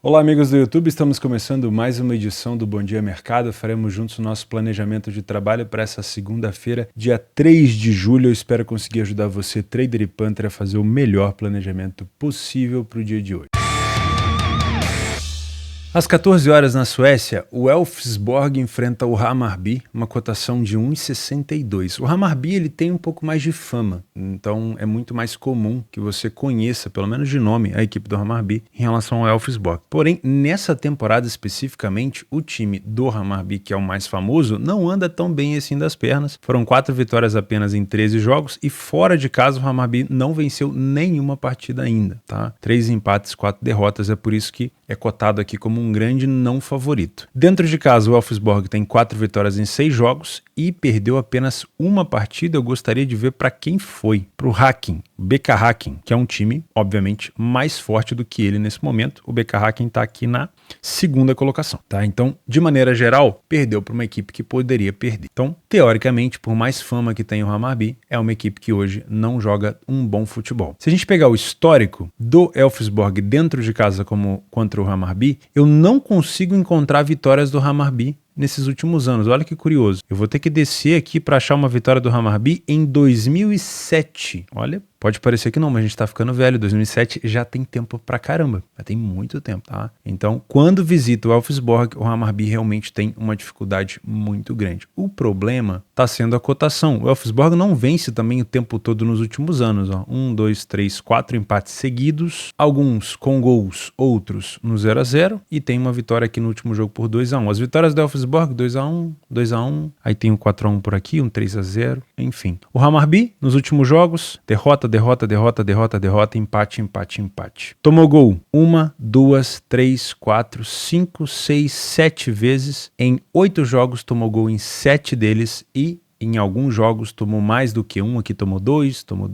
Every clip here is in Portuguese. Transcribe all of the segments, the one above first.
Olá amigos do YouTube, estamos começando mais uma edição do Bom Dia Mercado. Faremos juntos o nosso planejamento de trabalho para essa segunda-feira, dia 3 de julho. Eu espero conseguir ajudar você, trader e punter, a fazer o melhor planejamento possível para o dia de hoje. Às 14 horas na Suécia, o Elfsborg enfrenta o Hammarby, uma cotação de 1,62. O Hammarby ele tem um pouco mais de fama, então é muito mais comum que você conheça, pelo menos de nome, a equipe do Hammarby em relação ao Elfsborg. Porém, nessa temporada especificamente, o time do Hammarby, que é o mais famoso, não anda tão bem assim das pernas. Foram 4 vitórias apenas em 13 jogos e fora de casa o Hammarby não venceu nenhuma partida ainda, tá? 3 empates, 4 derrotas, é por isso que é cotado aqui como um grande não favorito. Dentro de casa, o Elfsborg tem 4 vitórias em 6 jogos e perdeu apenas uma partida. Eu gostaria de ver para quem foi. Para o Häcken, BK Häcken, que é um time, obviamente, mais forte do que ele nesse momento. O BK Häcken está aqui na segunda colocação, tá? Então, de maneira geral, perdeu para uma equipe que poderia perder. Então, teoricamente, por mais fama que tem o Hammarby, é uma equipe que hoje não joga um bom futebol. Se a gente pegar o histórico do Elfsborg dentro de casa como contra o Hammarby, eu não consigo encontrar vitórias do Hammarby nesses últimos anos. Olha que curioso. Eu vou ter que descer aqui para achar uma vitória do Hammarby em 2007. Olha, pode parecer que não, mas a gente tá ficando velho. 2007 já tem tempo pra caramba. Já tem muito tempo, tá? Então, quando visita o Elfsborg, o Hammarby realmente tem uma dificuldade muito grande. O problema tá sendo a cotação. O Elfsborg não vence também o tempo todo nos últimos anos. Ó. 1, 2, 3, 4 empates seguidos. Alguns com gols, outros no 0-0. E tem uma vitória aqui no último jogo por 2-1. As vitórias do Elfsborg 2-1, 2-1, aí tem um 4-1 por aqui, um 3-0, enfim. O Hammarby, nos últimos jogos, derrota, empate, empate, empate. Tomou gol 1, 2, 3, 4, 5, 6, 7 vezes. Em 8 jogos tomou gol em 7 deles e em alguns jogos tomou mais do que um, aqui tomou 2, tomou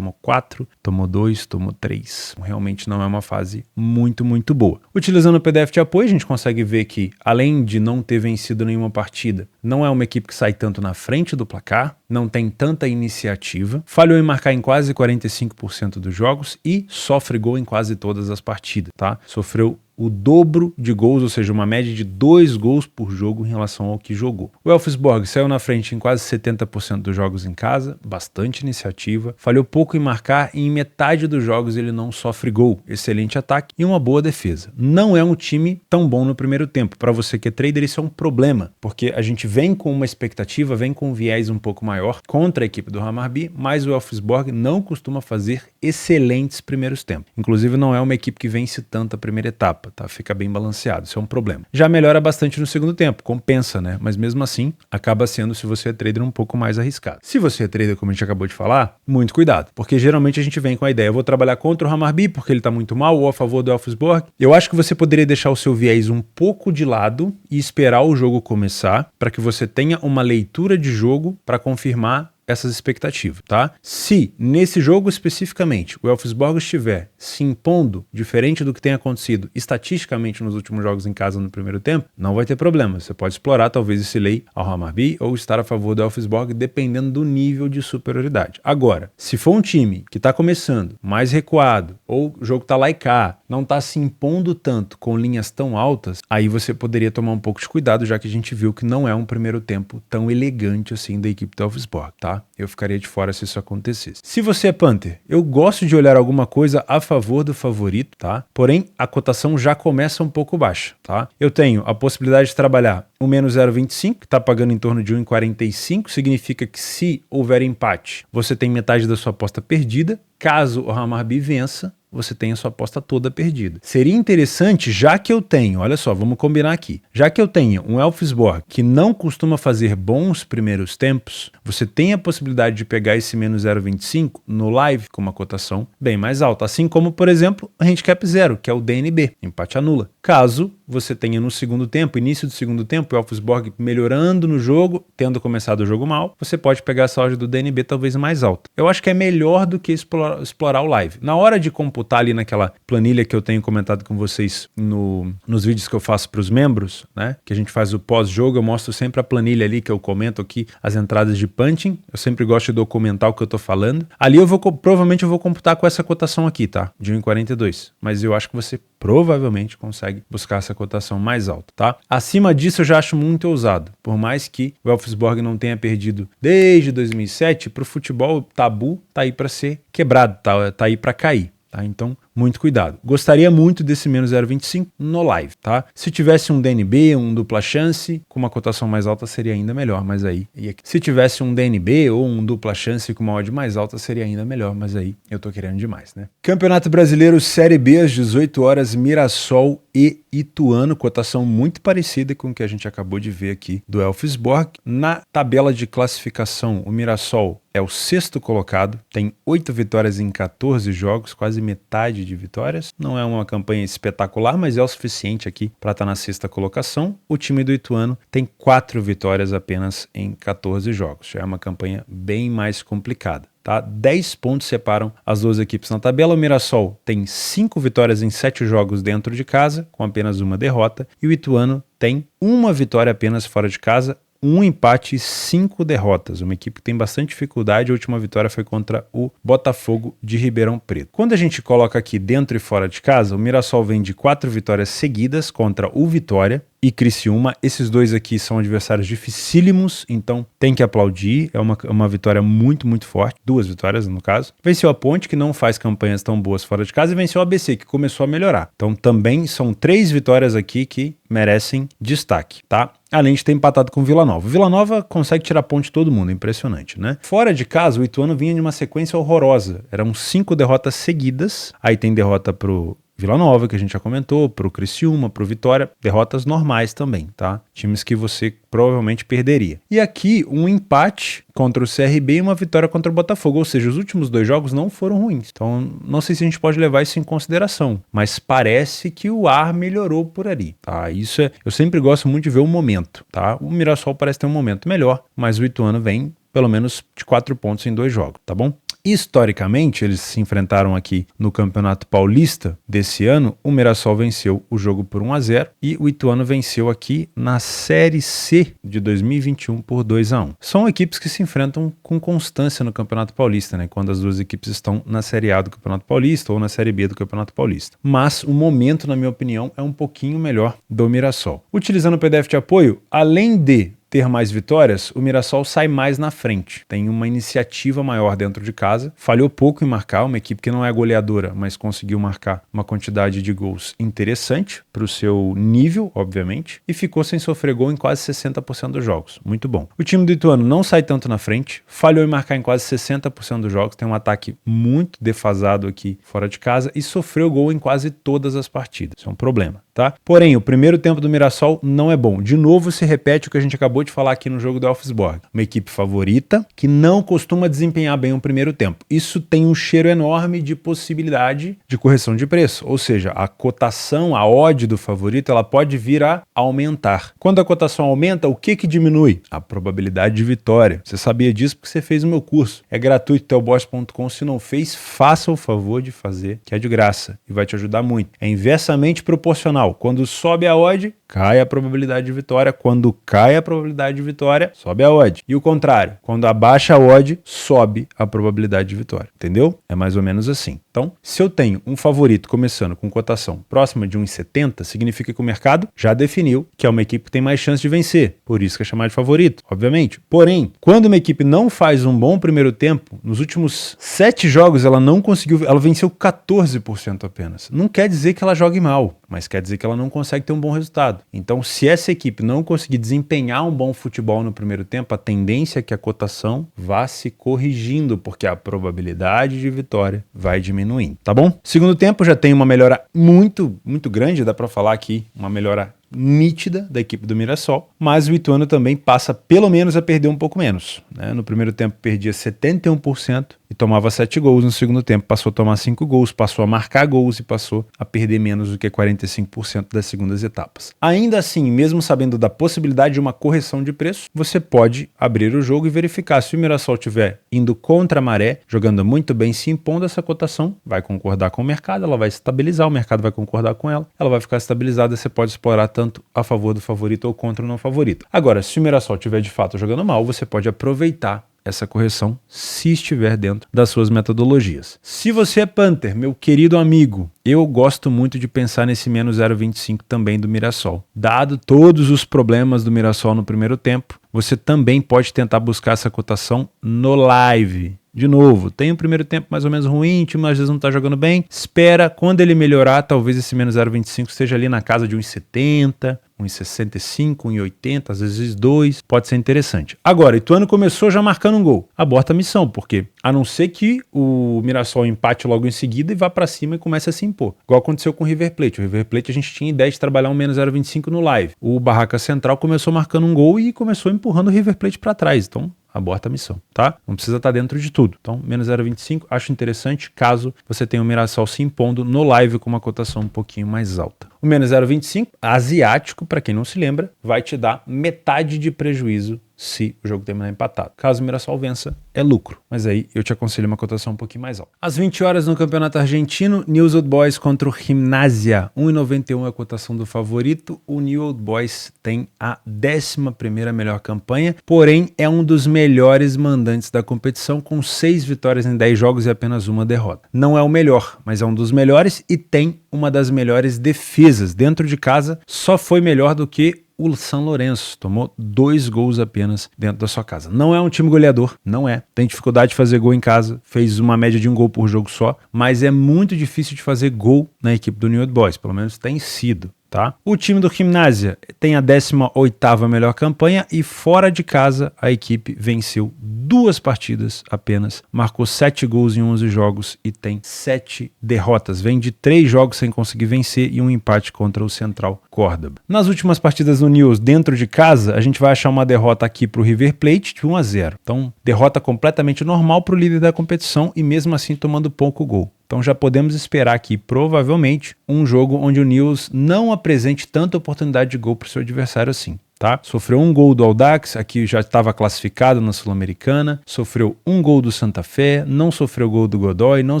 4, tomou 2, tomou 3. Realmente não é uma fase muito boa. Utilizando o PDF de apoio, a gente consegue ver que, além de não ter vencido nenhuma partida, não é uma equipe que sai tanto na frente do placar, não tem tanta iniciativa, falhou em marcar em quase 45% dos jogos e sofre gol em quase todas as partidas, tá? Sofreu o dobro de gols, ou seja, uma média de 2 gols por jogo em relação ao que jogou. O Elfsborg saiu na frente em quase 70% dos jogos em casa, bastante iniciativa, falhou pouco em marcar e em metade dos jogos ele não sofre gol. Excelente ataque e uma boa defesa. Não é um time tão bom no primeiro tempo. Para você que é trader, isso é um problema, porque a gente vem com uma expectativa, vem com um viés um pouco maior contra a equipe do Hammarby, mas o Elfsborg não costuma fazer excelentes primeiros tempos. Inclusive não é uma equipe que vence tanto a primeira etapa. Tá? Fica bem balanceado, isso é um problema. Já melhora bastante no segundo tempo, compensa, né? Mas mesmo assim, acaba sendo, se você é trader, um pouco mais arriscado. Se você é trader, como a gente acabou de falar, muito cuidado, porque geralmente a gente vem com a ideia, eu vou trabalhar contra o Hammarby porque ele tá muito mal, ou a favor do Elfsborg. Eu acho que você poderia deixar o seu viés um pouco de lado e esperar o jogo começar, para que você tenha uma leitura de jogo para confirmar essas expectativas, tá? Se nesse jogo especificamente o Elfsborg estiver se impondo diferente do que tem acontecido estatisticamente nos últimos jogos em casa no primeiro tempo, não vai ter problema. Você pode explorar talvez esse lei ao Hammarby ou estar a favor do Elfsborg dependendo do nível de superioridade. Agora, se for um time que está começando mais recuado ou o jogo tá lá e cá, não está se impondo tanto com linhas tão altas, aí você poderia tomar um pouco de cuidado, já que a gente viu que não é um primeiro tempo tão elegante assim da equipe do Elfsborg, tá? Eu ficaria de fora se isso acontecesse. Se você é punter, eu gosto de olhar alguma coisa a favor do favorito, tá? Porém, a cotação já começa um pouco baixa, tá? Eu tenho a possibilidade de trabalhar o menos 0,25, que está pagando em torno de 1,45, significa que se houver empate, você tem metade da sua aposta perdida. Caso o Hammarby vença, você tem a sua aposta toda perdida. Seria interessante, já que eu tenho, olha só, vamos combinar aqui, já que eu tenho um Elfsborg que não costuma fazer bons primeiros tempos, você tem a possibilidade de pegar esse menos 0,25 no live com uma cotação bem mais alta, assim como, por exemplo, o handicap 0, que é o DNB, empate anula. Caso você tenha no segundo tempo, início do segundo tempo, o Elfsborg melhorando no jogo, tendo começado o jogo mal, você pode pegar essa odd do DNB talvez mais alta. Eu acho que é melhor do que explorar o live. Na hora de computar ali naquela planilha que eu tenho comentado com vocês nos vídeos que eu faço para os membros, né, que a gente faz o pós-jogo, eu mostro sempre a planilha ali que eu comento aqui, as entradas de punching, eu sempre gosto de documentar o que eu tô falando. Ali provavelmente eu vou computar com essa cotação aqui, tá, de 1,42, mas eu acho que você provavelmente consegue buscar essa cotação mais alta, tá? Acima disso eu já acho muito ousado, por mais que o Elfsborg não tenha perdido desde 2007, para o futebol o tabu tá aí para ser quebrado, tá aí para cair. Tá? Então, muito cuidado. Gostaria muito desse menos 0,25 no live, tá? Se tivesse um DNB, um dupla chance, com uma cotação mais alta seria ainda melhor, mas aí... Se tivesse um DNB ou um dupla chance com uma odd mais alta seria ainda melhor, mas aí eu tô querendo demais, né? Campeonato Brasileiro Série B às 18 horas, Mirassol e Ituano, cotação muito parecida com o que a gente acabou de ver aqui do Elfsborg. Na tabela de classificação, o Mirassol é o 6º colocado, tem 8 vitórias em 14 jogos, quase metade de vitórias. Não é uma campanha espetacular, mas é o suficiente aqui para estar na 6ª colocação. O time do Ituano tem 4 vitórias apenas em 14 jogos. Já é uma campanha bem mais complicada. Tá? 10 pontos separam as duas equipes na tabela. O Mirassol tem 5 vitórias em 7 jogos dentro de casa, com apenas uma derrota. E o Ituano tem uma vitória apenas fora de casa, um empate e 5 derrotas. Uma equipe que tem bastante dificuldade. A última vitória foi contra o Botafogo de Ribeirão Preto. Quando a gente coloca aqui dentro e fora de casa, o Mirassol vem de 4 vitórias seguidas contra o Vitória e Criciúma. Esses dois aqui são adversários dificílimos, então tem que aplaudir. É uma vitória muito, muito forte. 2 vitórias, no caso. Venceu a Ponte, que não faz campanhas tão boas fora de casa, e venceu o ABC, que começou a melhorar. Então também são 3 vitórias aqui que merecem destaque, tá? Além de ter empatado com o Vila Nova. O Vila Nova consegue tirar ponto de todo mundo, impressionante, né? Fora de casa, o Ituano vinha de uma sequência horrorosa. Eram 5 derrotas seguidas. Aí tem derrota pro Vila Nova, que a gente já comentou, pro Criciúma, pro Vitória, derrotas normais também, tá? Times que você provavelmente perderia. E aqui, um empate contra o CRB e uma vitória contra o Botafogo, ou seja, os últimos 2 jogos não foram ruins. Então, não sei se a gente pode levar isso em consideração, mas parece que o ar melhorou por ali, tá? Isso eu sempre gosto muito de ver o momento, tá? O Mirassol parece ter um momento melhor, mas o Ituano vem pelo menos de 4 pontos em 2 jogos, tá bom? Historicamente, eles se enfrentaram aqui no Campeonato Paulista desse ano. O Mirassol venceu o jogo por 1-0 e o Ituano venceu aqui na Série C de 2021 por 2-1. São equipes que se enfrentam com constância no Campeonato Paulista, né? Quando as duas equipes estão na Série A do Campeonato Paulista ou na Série B do Campeonato Paulista. Mas o momento, na minha opinião, é um pouquinho melhor do Mirassol. Utilizando o PDF de apoio, além de ter mais vitórias, o Mirassol sai mais na frente. Tem uma iniciativa maior dentro de casa. Falhou pouco em marcar, uma equipe que não é goleadora, mas conseguiu marcar uma quantidade de gols interessante para o seu nível, obviamente, e ficou sem sofrer gol em quase 60% dos jogos. Muito bom. O time do Ituano não sai tanto na frente, falhou em marcar em quase 60% dos jogos, tem um ataque muito defasado aqui fora de casa e sofreu gol em quase todas as partidas. Isso é um problema, tá? Porém, o primeiro tempo do Mirassol não é bom. De novo se repete o que a gente acabou de falar aqui no jogo do Elfsborg. Uma equipe favorita que não costuma desempenhar bem o primeiro tempo. Isso tem um cheiro enorme de possibilidade de correção de preço. Ou seja, a cotação, a odd do favorito, ela pode vir a aumentar. Quando a cotação aumenta, o que diminui? A probabilidade de vitória. Você sabia disso porque você fez o meu curso. É gratuito, telboss.com. Se não fez, faça o favor de fazer, que é de graça e vai te ajudar muito. É inversamente proporcional. Quando sobe a odd, cai a probabilidade de vitória. Quando cai a probabilidade de vitória, sobe a odd. E o contrário, quando abaixa a odd, sobe a probabilidade de vitória. Entendeu? É mais ou menos assim. Então, se eu tenho um favorito começando com cotação próxima de 1,70, significa que o mercado já definiu que é uma equipe que tem mais chance de vencer. Por isso que é chamado de favorito, obviamente. Porém, quando uma equipe não faz um bom primeiro tempo, nos últimos 7 jogos ela não conseguiu, ela venceu 14% apenas. Não quer dizer que ela jogue mal, mas quer dizer que ela não consegue ter um bom resultado. Então, se essa equipe não conseguir desempenhar um bom futebol no primeiro tempo, a tendência é que a cotação vá se corrigindo, porque a probabilidade de vitória vai diminuindo, tá bom? Segundo tempo já tem uma melhora muito, muito grande, dá pra falar aqui, uma melhora nítida da equipe do Mirassol, mas o Ituano também passa pelo menos a perder um pouco menos, né? No primeiro tempo perdia 71% e tomava 7 gols, no segundo tempo passou a tomar 5 gols, passou a marcar gols e passou a perder menos do que 45% das segundas etapas. Ainda assim, mesmo sabendo da possibilidade de uma correção de preço, você pode abrir o jogo e verificar se o Mirassol estiver indo contra a maré, jogando muito bem, se impondo, essa cotação vai concordar com o mercado, ela vai estabilizar, o mercado vai concordar com ela vai ficar estabilizada, você pode explorar tanto a favor do favorito ou contra o não favorito. Agora, se o Mirassol estiver de fato jogando mal, você pode aproveitar essa correção se estiver dentro das suas metodologias. Se você é Panther, meu querido amigo, eu gosto muito de pensar nesse menos 0,25 também do Mirassol. Dado todos os problemas do Mirassol no primeiro tempo, você também pode tentar buscar essa cotação no live. De novo, tem um primeiro tempo mais ou menos ruim, o time às vezes não está jogando bem. Espera, quando ele melhorar, talvez esse menos 0,25 esteja ali na casa de 1,70, 1,65, 1,80, às vezes 2, pode ser interessante. Agora, Ituano começou já marcando um gol. Aborta a missão, porque a não ser que o Mirassol empate logo em seguida e vá para cima e comece a se impor. Igual aconteceu com o River Plate. O River Plate a gente tinha ideia de trabalhar um menos 0,25 no live. O Barraca Central começou marcando um gol e começou empurrando o River Plate para trás. Então, aborta a missão, tá? Não precisa estar dentro de tudo. Então, menos 0,25, acho interessante caso você tenha o Mirassol se impondo no live com uma cotação um pouquinho mais alta. O menos 0,25, asiático, para quem não se lembra, vai te dar metade de prejuízo se o jogo terminar empatado. Caso o Mirassol vença, é lucro. Mas aí eu te aconselho uma cotação um pouquinho mais alta. Às 20 horas no Campeonato Argentino, Newell's Old Boys contra o Gimnasia. 1,91 é a cotação do favorito. O Newell's Old Boys tem a 11ª melhor campanha, porém é um dos melhores mandantes da competição, com 6 vitórias em 10 jogos e apenas uma derrota. Não é o melhor, mas é um dos melhores e tem uma das melhores defesas. Dentro de casa, só foi melhor do que o São Lourenço, tomou 2 gols apenas dentro da sua casa. Não é um time goleador, não é. Tem dificuldade de fazer gol em casa, fez uma média de 1 gol por jogo só, mas é muito difícil de fazer gol na equipe do Newell's Old Boys, pelo menos tem sido. Tá? O time do Gimnasia tem a 18ª melhor campanha e fora de casa a equipe venceu 2 partidas apenas, marcou 7 gols em 11 jogos e tem 7 derrotas. Vem de 3 jogos sem conseguir vencer e um empate contra o Central Córdoba. Nas últimas partidas do Newell's dentro de casa, a gente vai achar uma derrota aqui para o River Plate de 1-0. Então, derrota completamente normal para o líder da competição e mesmo assim tomando pouco gol. Então já podemos esperar aqui, provavelmente, um jogo onde o Newell's não apresente tanta oportunidade de gol para o seu adversário assim. Tá? Sofreu 1 gol do Audax, aqui já estava classificado na Sul-Americana, sofreu 1 gol do Santa Fé, não sofreu gol do Godoy, não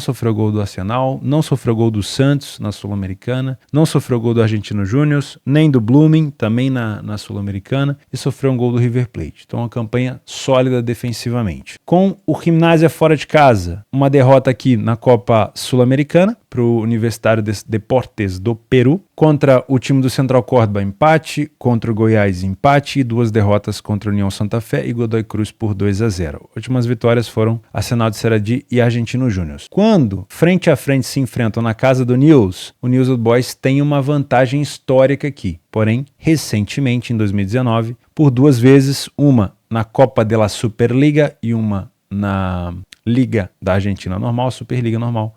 sofreu gol do Arsenal, não sofreu gol do Santos na Sul-Americana, não sofreu gol do Argentino Júnior, nem do Blooming, também na Sul-Americana, e sofreu um gol do River Plate. Então uma campanha sólida defensivamente. Com o Gimnasia fora de casa, uma derrota aqui na Copa Sul-Americana para o Universitário de Deportes do Peru, contra o time do Central Córdoba, empate, contra o Goiás, empate e 2 derrotas contra a União Santa Fé e Godoy Cruz por 2-0. Últimas vitórias foram Arsenal de Sarandi e Argentino Júnior. Quando frente a frente se enfrentam na casa do Newell's, o Newell's Old Boys tem uma vantagem histórica aqui. Porém, recentemente, em 2019, por 2 vezes, uma na Copa de la Superliga e uma na Liga da Argentina normal, Superliga normal,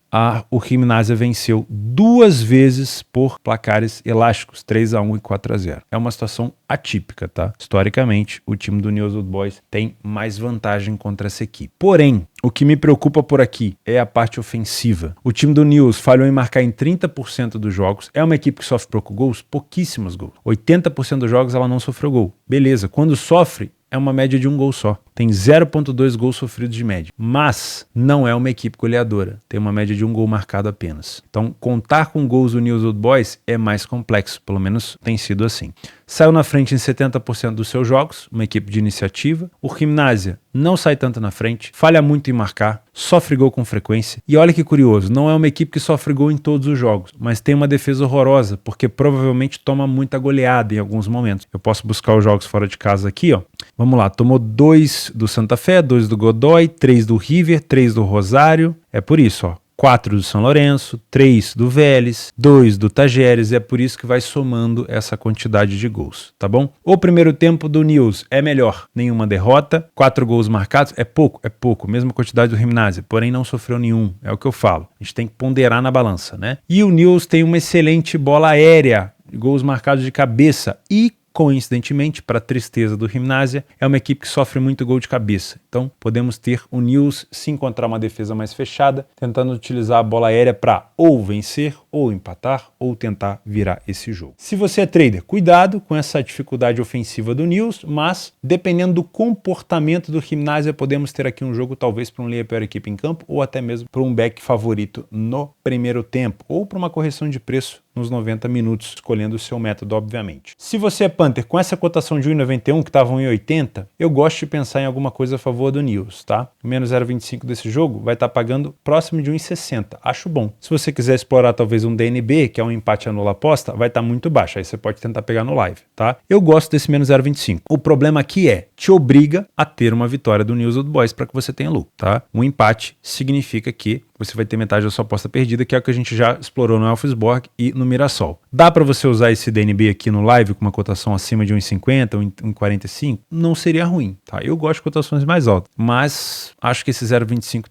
o Gimnasia venceu 2 vezes por placares elásticos, 3-1 e 4-0. É uma situação atípica, tá? Historicamente, o time do Newell's Old Boys tem mais vantagem contra essa equipe. Porém, o que me preocupa por aqui é a parte ofensiva. O time do Newell's falhou em marcar em 30% dos jogos. É uma equipe que sofre pouco gols, pouquíssimos gols. 80% dos jogos ela não sofreu gol. Beleza, quando sofre, é uma média de 1 gol só. Tem 0,2 gols sofridos de média. Mas não é uma equipe goleadora. Tem uma média de 1 gol marcado apenas. Então, contar com gols do Newell's Old Boys é mais complexo. Pelo menos tem sido assim. Saiu na frente em 70% dos seus jogos, uma equipe de iniciativa. O Gimnasia não sai tanto na frente, falha muito em marcar, sofre gol com frequência. E olha que curioso, não é uma equipe que sofre gol em todos os jogos, mas tem uma defesa horrorosa, porque provavelmente toma muita goleada em alguns momentos. Eu posso buscar os jogos fora de casa aqui, ó. Vamos lá, tomou 2 do Santa Fé, 2 do Godoy, 3 do River, 3 do Rosário. É por isso, ó. 4 do São Lourenço, 3 do Vélez, 2 do Tajeres, e é por isso que vai somando essa quantidade de gols, tá bom? O primeiro tempo do Newell's é melhor, nenhuma derrota, 4 gols marcados, é pouco, mesma quantidade do Gimnasia, porém não sofreu nenhum, é o que eu falo, a gente tem que ponderar na balança, né? E o Newell's tem uma excelente bola aérea, gols marcados de cabeça e coincidentemente, para a tristeza do Gimnasia, é uma equipe que sofre muito gol de cabeça. Então, podemos ter o Newell's se encontrar uma defesa mais fechada, tentando utilizar a bola aérea para ou vencer, ou empatar, ou tentar virar esse jogo. Se você é trader, cuidado com essa dificuldade ofensiva do Newell's, mas dependendo do comportamento do Gimnasia, podemos ter aqui um jogo talvez para um linha pior equipe em campo, ou até mesmo para um back favorito no primeiro tempo, ou para uma correção de preço nos 90 minutos, escolhendo o seu método, obviamente. Se você é Panther com essa cotação de 1,91, que estava 1,80, eu gosto de pensar em alguma coisa a favor do Nils, tá? O menos 0,25 desse jogo vai estar pagando próximo de 1,60. Acho bom. Se você quiser explorar talvez um DNB, que é um empate anula aposta, vai estar muito baixo. Aí você pode tentar pegar no live, tá? Eu gosto desse menos 0,25. O problema aqui te obriga a ter uma vitória do News Old Boys para que você tenha lucro, tá? Um empate significa que você vai ter metade da sua aposta perdida, que é o que a gente já explorou no Elfsborg e no Mirassol. Dá para você usar esse DNB aqui no live com uma cotação acima de 1,50 ou 1,45? Não seria ruim, tá? Eu gosto de cotações mais altas, mas acho que esse 0,25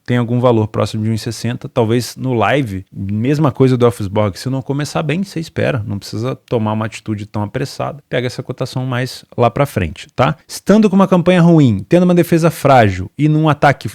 tem algum valor próximo de 1,60. Talvez no live, mesma coisa do Elfsborg, se não começar bem, você espera, não precisa tomar uma atitude tão apressada. Pega essa cotação mais lá para frente, tá? Estando com uma campanha ruim, tendo uma defesa frágil e num ataque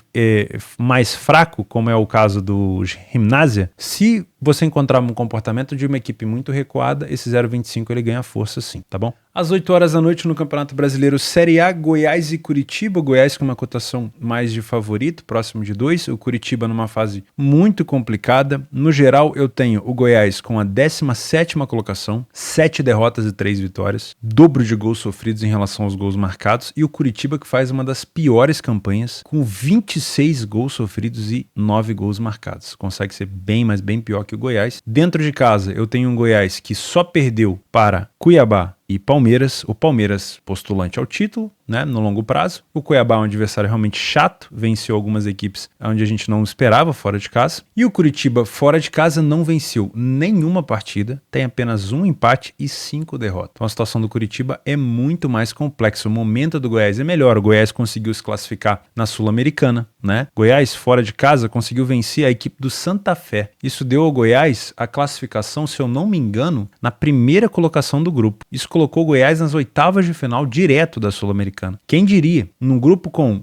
mais fraco, como é o caso do Gimnasia, se você encontrar um comportamento de uma equipe muito recuada, esse 0,25 ele ganha força sim, tá bom? Às 8 horas da noite no Campeonato Brasileiro Série A, Goiás e Curitiba. Goiás com uma cotação mais de favorito, próximo de 2. O Curitiba numa fase muito complicada. No geral, eu tenho o Goiás com a 17ª colocação, 7 derrotas e 3 vitórias, dobro de gols sofridos em relação aos gols marcados, e o Curitiba que faz uma das piores campanhas, com 26 gols sofridos e 9 gols marcados. Consegue ser bem, mas bem pior que o Goiás. Dentro de casa, eu tenho um Goiás que só perdeu para Cuiabá e Palmeiras. O Palmeiras postulante ao título, né, no longo prazo. O Cuiabá é um adversário realmente chato, venceu algumas equipes onde a gente não esperava fora de casa. E o Curitiba fora de casa não venceu nenhuma partida, tem apenas um empate e 5 derrotas. Então a situação do Curitiba é muito mais complexa. O momento do Goiás é melhor. O Goiás conseguiu se classificar na Sul-Americana, né? Goiás fora de casa conseguiu vencer a equipe do Santa Fé. Isso deu ao Goiás a classificação, se eu não me engano, na primeira colocação do grupo. Isso colocou o Goiás nas oitavas de final direto da Sul-Americana. Quem diria? Num grupo com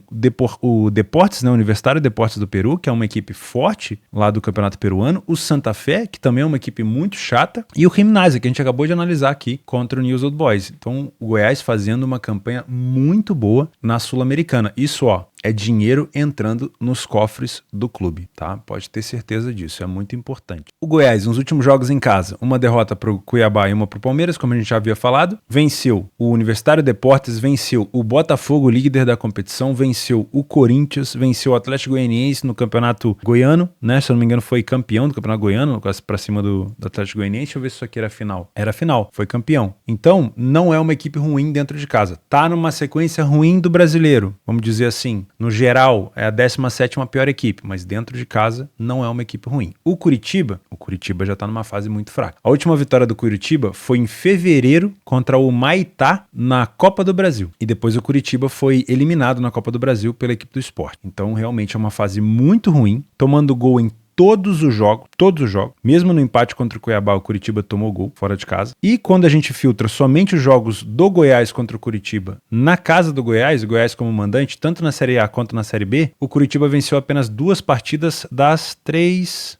o Deportes, né, Universitário Deportes do Peru, que é uma equipe forte lá do Campeonato Peruano, o Santa Fé, que também é uma equipe muito chata, e o Gimnasia, que a gente acabou de analisar aqui contra o News Old Boys. Então, o Goiás fazendo uma campanha muito boa na Sul-Americana. Isso, é dinheiro entrando nos cofres do clube, tá? Pode ter certeza disso, é muito importante. O Goiás, nos últimos jogos em casa, uma derrota para o Cuiabá e uma para o Palmeiras, como a gente já havia falado, venceu o Universitário Deportes, venceu o Botafogo, líder da competição, venceu o Corinthians, venceu o Atlético Goianiense no Campeonato Goiano, né? Se eu não me engano, foi campeão do Campeonato Goiano, quase para cima do Atlético Goianiense. Deixa eu ver se isso aqui era final. Era final, foi campeão. Então, não é uma equipe ruim dentro de casa. Tá numa sequência ruim do brasileiro, vamos dizer assim. No geral, é a 17ª pior equipe, mas dentro de casa não é uma equipe ruim. O Curitiba já está numa fase muito fraca. A última vitória do Curitiba foi em fevereiro contra o Maitá na Copa do Brasil. E depois o Curitiba foi eliminado na Copa do Brasil pela equipe do Sport. Então realmente é uma fase muito ruim, tomando gol em todos os jogos, mesmo no empate contra o Cuiabá, o Curitiba tomou gol fora de casa. E quando a gente filtra somente os jogos do Goiás contra o Curitiba na casa do Goiás, o Goiás como mandante, tanto na Série A quanto na Série B, o Curitiba venceu apenas 2 partidas das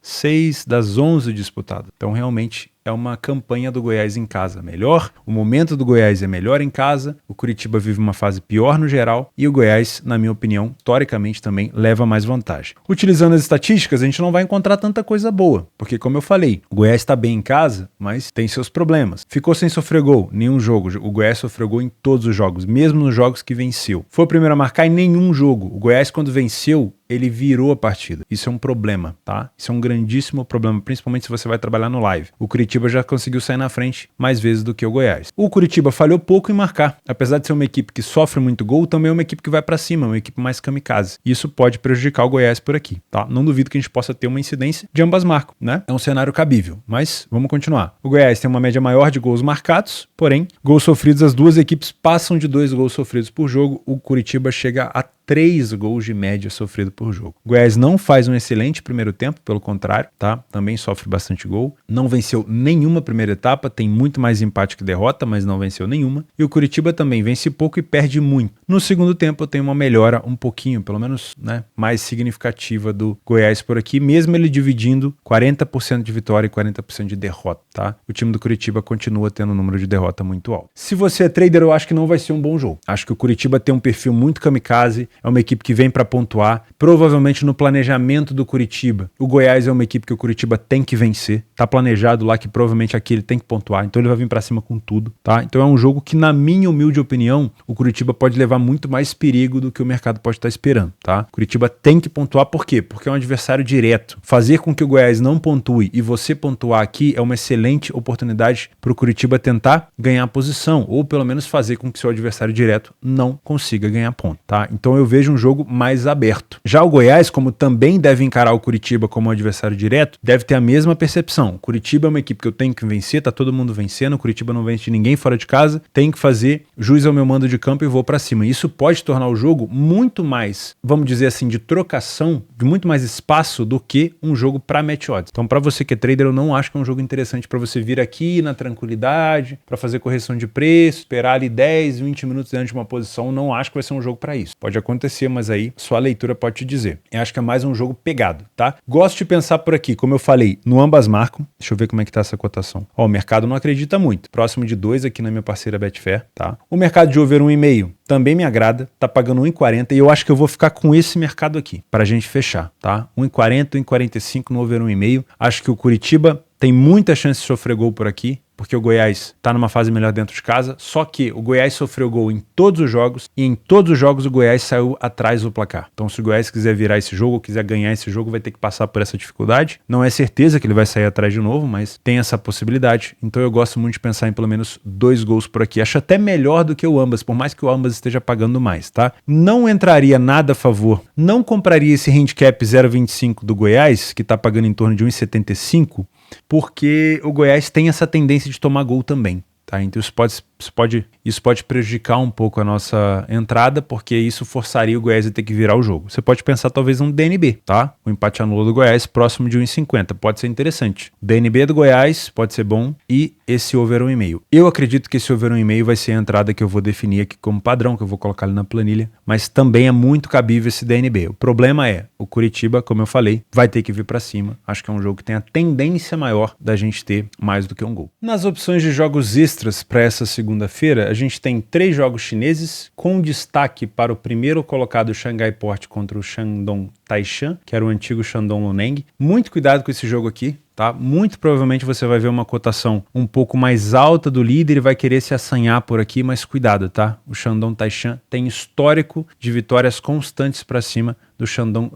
6 das 11 disputadas. Então realmente é uma campanha do Goiás em casa melhor, o momento do Goiás é melhor em casa, o Curitiba vive uma fase pior no geral e o Goiás, na minha opinião, historicamente também leva mais vantagem. Utilizando as estatísticas, a gente não vai encontrar tanta coisa boa, porque como eu falei, o Goiás está bem em casa, mas tem seus problemas. Ficou sem sofrer gol, nenhum jogo. O Goiás sofreu gol em todos os jogos, mesmo nos jogos que venceu. Foi o primeiro a marcar em nenhum jogo. O Goiás, quando venceu, ele virou a partida. Isso é um problema, tá? Isso é um grandíssimo problema, principalmente se você vai trabalhar no live. O Curitiba já conseguiu sair na frente mais vezes do que o Goiás. O Curitiba falhou pouco em marcar. Apesar de ser uma equipe que sofre muito gol, também é uma equipe que vai pra cima, uma equipe mais kamikaze. Isso pode prejudicar o Goiás por aqui, tá? Não duvido que a gente possa ter uma incidência de ambas marcam, né? É um cenário cabível, mas vamos continuar. O Goiás tem uma média maior de gols marcados, porém, gols sofridos, as duas equipes passam de 2 gols sofridos por jogo. O Curitiba chega a 3 gols de média sofrido por jogo. O Goiás não faz um excelente primeiro tempo, pelo contrário, tá? Também sofre bastante gol. Não venceu nenhuma primeira etapa, tem muito mais empate que derrota, mas não venceu nenhuma. E o Curitiba também vence pouco e perde muito. No segundo tempo eu tenho uma melhora um pouquinho, pelo menos, né, mais significativa do Goiás por aqui, mesmo ele dividindo 40% de vitória e 40% de derrota, tá? O time do Curitiba continua tendo um número de derrota muito alto. Se você é trader, eu acho que não vai ser um bom jogo. Acho que o Curitiba tem um perfil muito kamikaze, é uma equipe que vem para pontuar, provavelmente no planejamento do Curitiba. O Goiás é uma equipe que o Curitiba tem que vencer, tá planejado lá que provavelmente aqui ele tem que pontuar, então ele vai vir para cima com tudo, tá? Então é um jogo que, na minha humilde opinião, o Curitiba pode levar muito mais perigo do que o mercado pode estar esperando, tá? Curitiba tem que pontuar, por quê? Porque é um adversário direto. Fazer com que o Goiás não pontue e você pontuar aqui é uma excelente oportunidade para o Curitiba tentar ganhar a posição, ou pelo menos fazer com que seu adversário direto não consiga ganhar ponto, tá? Então eu vejo um jogo mais aberto. Já o Goiás, como também deve encarar o Curitiba como um adversário direto, deve ter a mesma percepção. O Curitiba é uma equipe que eu tenho que vencer, tá todo mundo vencendo, o Curitiba não vence ninguém fora de casa, tem que fazer jus ao meu mando de campo e vou para cima. Isso pode tornar o jogo muito mais, vamos dizer assim, de trocação, de muito mais espaço do que um jogo para match odds. Então, para você que é trader, eu não acho que é um jogo interessante para você vir aqui na tranquilidade, para fazer correção de preço, esperar ali 10, 20 minutos dentro de uma posição. Não acho que vai ser um jogo para isso. Pode acontecer, mas aí sua leitura pode te dizer. Eu acho que é mais um jogo pegado, tá? Gosto de pensar por aqui, como eu falei, no ambas marcam. Deixa eu ver como é que tá essa cotação. Ó, o mercado não acredita muito. Próximo de 2 aqui na minha parceira Betfair, tá? O mercado de over 1,5 também me agrada, tá pagando 1,40 e eu acho que eu vou ficar com esse mercado aqui, pra gente fechar, tá? 1,40, 1,45 no over 1,5. Acho que o Curitiba tem muita chance de sofrer gol por aqui, porque o Goiás está numa fase melhor dentro de casa, só que o Goiás sofreu gol em todos os jogos, e em todos os jogos o Goiás saiu atrás do placar. Então se o Goiás quiser virar esse jogo, ou quiser ganhar esse jogo, vai ter que passar por essa dificuldade. Não é certeza que ele vai sair atrás de novo, mas tem essa possibilidade. Então eu gosto muito de pensar em pelo menos 2 gols por aqui. Acho até melhor do que o ambas, por mais que o ambas esteja pagando mais, tá? Não entraria nada a favor, não compraria esse handicap 0,25 do Goiás, que está pagando em torno de 1,75, porque o Goiás tem essa tendência de tomar gol também, tá? Então isso pode prejudicar um pouco a nossa entrada, porque isso forçaria o Goiás a ter que virar o jogo. Você pode pensar talvez um DNB, tá? O empate anula do Goiás próximo de 1,50, pode ser interessante. DNB do Goiás pode ser bom e esse over 1,5. Eu acredito que esse over 1,5 vai ser a entrada que eu vou definir aqui como padrão, que eu vou colocar ali na planilha, mas também é muito cabível esse DNB. O problema é, o Curitiba, como eu falei, vai ter que vir para cima. Acho que é um jogo que tem a tendência maior da gente ter mais do que um gol. Nas opções de jogos extras para essa segunda-feira, a gente tem 3 jogos chineses, com destaque para o primeiro colocado Xangai Port contra o Shandong Taishan, que era o antigo Shandong Luneng. Muito cuidado com esse jogo aqui, tá? Muito provavelmente você vai ver uma cotação um pouco mais alta do líder e vai querer se assanhar por aqui, mas cuidado, tá? O Shandong Taishan tem histórico de vitórias constantes para cima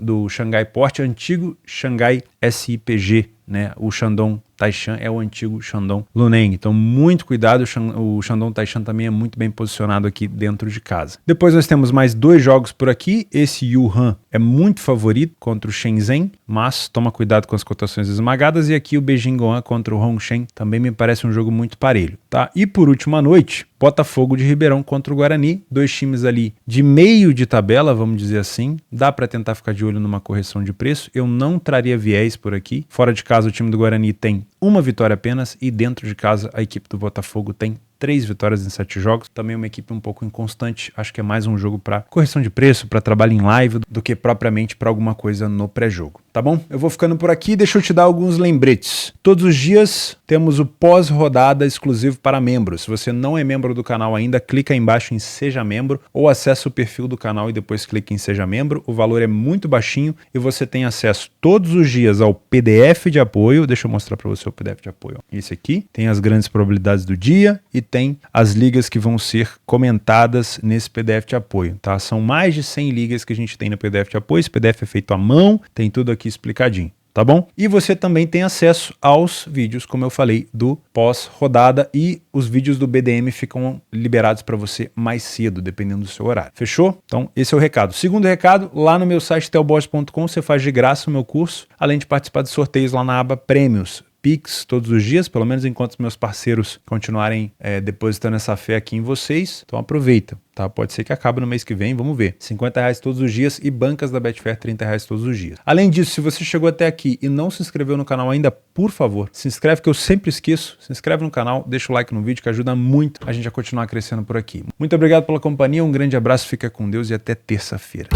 do Xangai Port, antigo Xangai SIPG, né? O Shandong Taishan é o antigo Shandong Luneng. Então, muito cuidado, o Shandong Taishan também é muito bem posicionado aqui dentro de casa. Depois nós temos mais 2 jogos por aqui. Esse Yuhan é muito favorito contra o Shenzhen, mas toma cuidado com as cotações esmagadas. E aqui o Beijing Guoan contra o Hongsheng também me parece um jogo muito parelho, tá? E por último à noite, Botafogo de Ribeirão contra o Guarani, 2 times ali de meio de tabela, vamos dizer assim. Dá para tentar ficar de olho numa correção de preço. Eu não traria viés por aqui. Fora de casa, o time do Guarani tem 1 vitória apenas e dentro de casa a equipe do Botafogo tem 3 vitórias em 7 jogos. Também uma equipe um pouco inconstante. Acho que é mais um jogo para correção de preço, para trabalho em live, do que propriamente para alguma coisa no pré-jogo. Tá bom? Eu vou ficando por aqui. Deixa eu te dar alguns lembretes. Todos os dias temos o pós-rodada exclusivo para membros. Se você não é membro do canal ainda, clica aí embaixo em Seja Membro ou acessa o perfil do canal e depois clica em Seja Membro. O valor é muito baixinho e você tem acesso todos os dias ao PDF de apoio. Deixa eu mostrar para você o PDF de apoio. Esse aqui tem as grandes probabilidades do dia e tem as ligas que vão ser comentadas nesse PDF de apoio, tá? São mais de 100 ligas que a gente tem no PDF de apoio. Esse PDF é feito à mão, tem tudo aqui explicadinho, tá bom? E você também tem acesso aos vídeos, como eu falei, do pós-rodada, e os vídeos do BDM ficam liberados para você mais cedo, dependendo do seu horário. Fechou? Então, esse é o recado. Segundo recado, lá no meu site telboss.com você faz de graça o meu curso, além de participar de sorteios lá na aba Prêmios. Pix todos os dias, pelo menos enquanto os meus parceiros continuarem depositando essa fé aqui em vocês. Então aproveita, tá? Pode ser que acabe no mês que vem, vamos ver. R$50 todos os dias e bancas da Betfair R$30 todos os dias. Além disso, se você chegou até aqui e não se inscreveu no canal ainda, por favor, se inscreve, que eu sempre esqueço. Se inscreve no canal, deixa o like no vídeo que ajuda muito a gente a continuar crescendo por aqui. Muito obrigado pela companhia, um grande abraço, fica com Deus e até terça-feira.